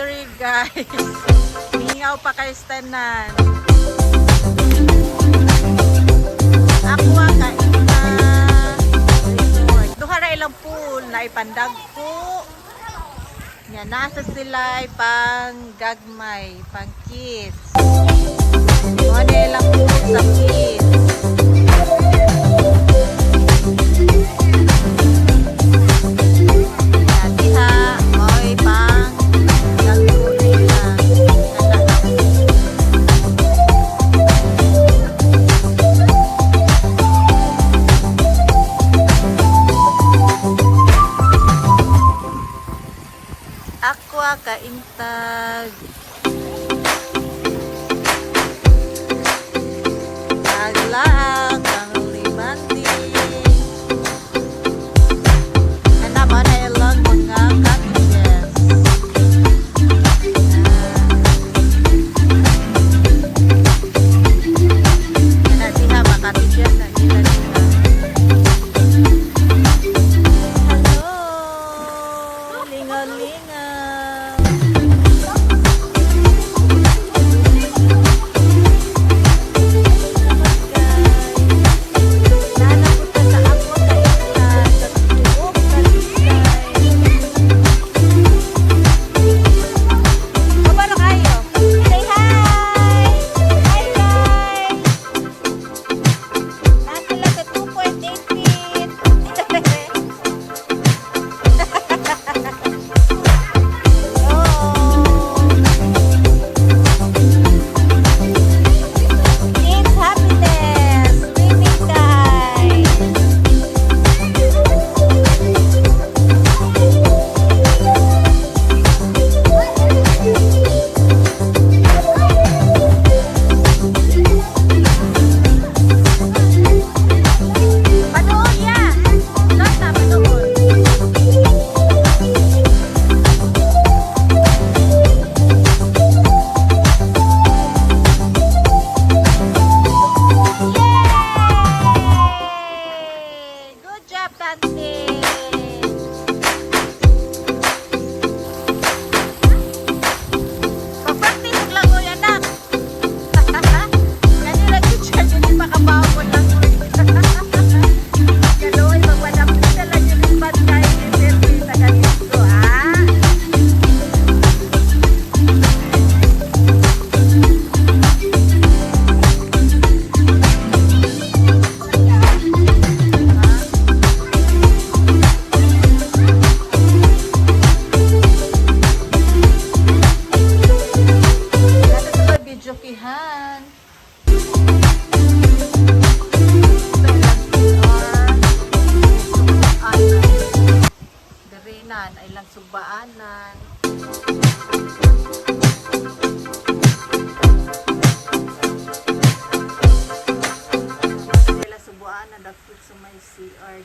sorry guys. Hingaw pa kay Stanan. Ako ang kaina resort. Duhara ilang pool na ipandag ko. Yan, nasa sila pang gagmay, pang kids. Ano ilang pool sa kids. Yan, diha, mo'y pang gagmay na. Aqua kaintag. Aglaag ang limanti. Ano ba na ilang mga cottages? Ano diha mga cottages na ilan diha. Hello! Lingaw-lingaw! Jokihan. Darinan ay lang sugbaanan. Sila sugbaanan dapit sa may CR.